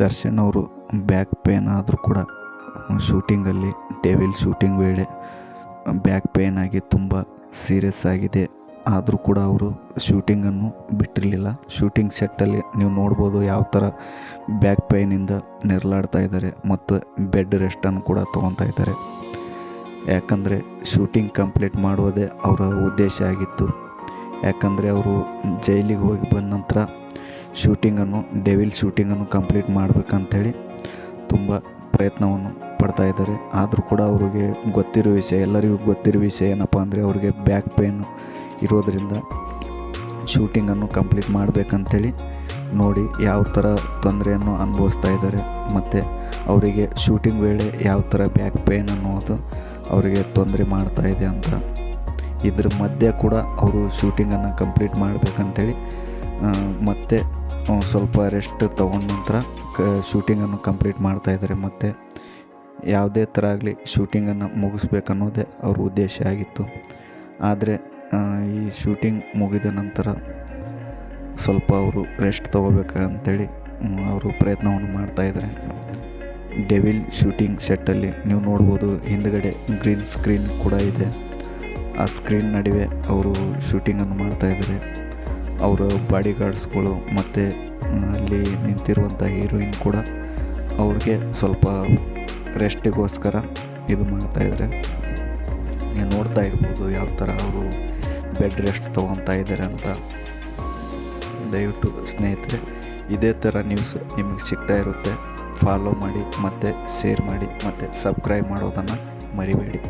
ದರ್ಶನ್ ಅವರು back pain ಆದರೂ ಕೂಡ ಶೂಟಿಂಗಲ್ಲಿ ಡೆವಿಲ್ ಶೂಟಿಂಗ್ ವೇಳೆ ಬ್ಯಾಕ್ ಪೇನ್ ಆಗಿ ತುಂಬ ಸೀರಿಯಸ್ ಆಗಿದೆ. ಆದರೂ ಕೂಡ ಅವರು ಶೂಟಿಂಗನ್ನು ಬಿಟ್ಟಿರಲಿಲ್ಲ. ಶೂಟಿಂಗ್ ಸೆಟ್ಟಲ್ಲಿ ನೀವು ನೋಡ್ಬೋದು ಯಾವ ಥರ ಬ್ಯಾಕ್ ಪೇನಿಂದ ನೆರಳಾಡ್ತಾ ಇದ್ದಾರೆ ಮತ್ತು ಬೆಡ್ ರೆಸ್ಟನ್ನು ಕೂಡ ತೊಗೊತಾ ಇದ್ದಾರೆ. ಯಾಕಂದರೆ ಶೂಟಿಂಗ್ ಕಂಪ್ಲೀಟ್ ಮಾಡೋದೇ ಅವರ ಉದ್ದೇಶ ಆಗಿತ್ತು. ಯಾಕಂದರೆ ಅವರು ಜೈಲಿಗೆ ಹೋಗಿ ಬಂದ ನಂತರ ಡೆವಿಲ್ ಶೂಟಿಂಗನ್ನು ಕಂಪ್ಲೀಟ್ ಮಾಡಬೇಕಂಥೇಳಿ ತುಂಬ ಪ್ರಯತ್ನವನ್ನು ಪಡ್ತಾಯಿದ್ದಾರೆ. ಆದರೂ ಕೂಡ ಅವ್ರಿಗೆ ಎಲ್ಲರಿಗೂ ಗೊತ್ತಿರೋ ವಿಷಯ ಏನಪ್ಪ ಅಂದರೆ ಅವ್ರಿಗೆ ಬ್ಯಾಕ್ ಪೇನ್ ಇರೋದರಿಂದ ಶೂಟಿಂಗನ್ನು ಕಂಪ್ಲೀಟ್ ಮಾಡಬೇಕಂಥೇಳಿ ನೋಡಿ ಯಾವ ಥರ ತೊಂದರೆಯನ್ನು ಅನುಭವಿಸ್ತಾ ಇದ್ದಾರೆ ಮತ್ತು ಅವರಿಗೆ ಶೂಟಿಂಗ್ ವೇಳೆ ಯಾವ ಥರ ಬ್ಯಾಕ್ ಪೇನ್ ಅನ್ನೋದು ಅವರಿಗೆ ತೊಂದರೆ ಮಾಡ್ತಾಯಿದೆ ಅಂತ. ಇದ್ರ ಮಧ್ಯೆ ಕೂಡ ಅವರು ಶೂಟಿಂಗನ್ನು ಕಂಪ್ಲೀಟ್ ಮಾಡಬೇಕಂತೇಳಿ ಮತ್ತೆ ಸ್ವಲ್ಪ ರೆಸ್ಟ್ ತೊಗೊಂಡ ನಂತರ ಶೂಟಿಂಗನ್ನು ಕಂಪ್ಲೀಟ್ ಮಾಡ್ತಾಯಿದ್ದಾರೆ. ಮತ್ತು ಯಾವುದೇ ಥರ ಆಗಲಿ ಶೂಟಿಂಗನ್ನು ಮುಗಿಸ್ಬೇಕನ್ನೋದೇ ಅವ್ರ ಉದ್ದೇಶ ಆಗಿತ್ತು. ಆದರೆ ಈ ಶೂಟಿಂಗ್ ಮುಗಿದ ನಂತರ ಸ್ವಲ್ಪ ಅವರು ರೆಸ್ಟ್ ತೊಗೋಬೇಕಂತೇಳಿ ಅವರು ಪ್ರಯತ್ನವನ್ನು ಮಾಡ್ತಾಯಿದ್ದಾರೆ. ಡೆವಿಲ್ ಶೂಟಿಂಗ್ ಸೆಟ್ಟಲ್ಲಿ ನೀವು ನೋಡ್ಬೋದು ಹಿಂದುಗಡೆ ಗ್ರೀನ್ ಸ್ಕ್ರೀನ್ ಕೂಡ ಇದೆ. ಆ ಸ್ಕ್ರೀನ್ ನಡುವೆ ಅವರು ಶೂಟಿಂಗನ್ನು ಮಾಡ್ತಾಯಿದ್ದಾರೆ. ಅವರ ಬಾಡಿ ಗಾರ್ಡ್ಸ್ಗಳು ಮತ್ತು ಅಲ್ಲಿ ನಿಂತಿರುವಂಥ ಹೀರೋಯಿನ್ ಕೂಡ ಅವ್ರಿಗೆ ಸ್ವಲ್ಪ ರೆಸ್ಟಿಗೋಸ್ಕರ ಇದು ಮಾಡ್ತಾಯಿದ್ದಾರೆ. ನೀವು ನೋಡ್ತಾ ಇರ್ಬೋದು ಯಾವ ಥರ ಅವರು ಬೆಡ್ ರೆಸ್ಟ್ ತೊಗೊತಾ ಇದ್ದಾರೆ ಅಂತ. ದಯವಿಟ್ಟು ಸ್ನೇಹಿತರೆ, ಇದೇ ಥರ ನ್ಯೂಸ್ ನಿಮಗೆ ಸಿಗ್ತಾ ಇರುತ್ತೆ. ಫಾಲೋ ಮಾಡಿ ಮತ್ತು ಶೇರ್ ಮಾಡಿ ಮತ್ತು ಸಬ್ಸ್ಕ್ರೈಬ್ ಮಾಡೋದನ್ನು ಮರಿಬೇಡಿ.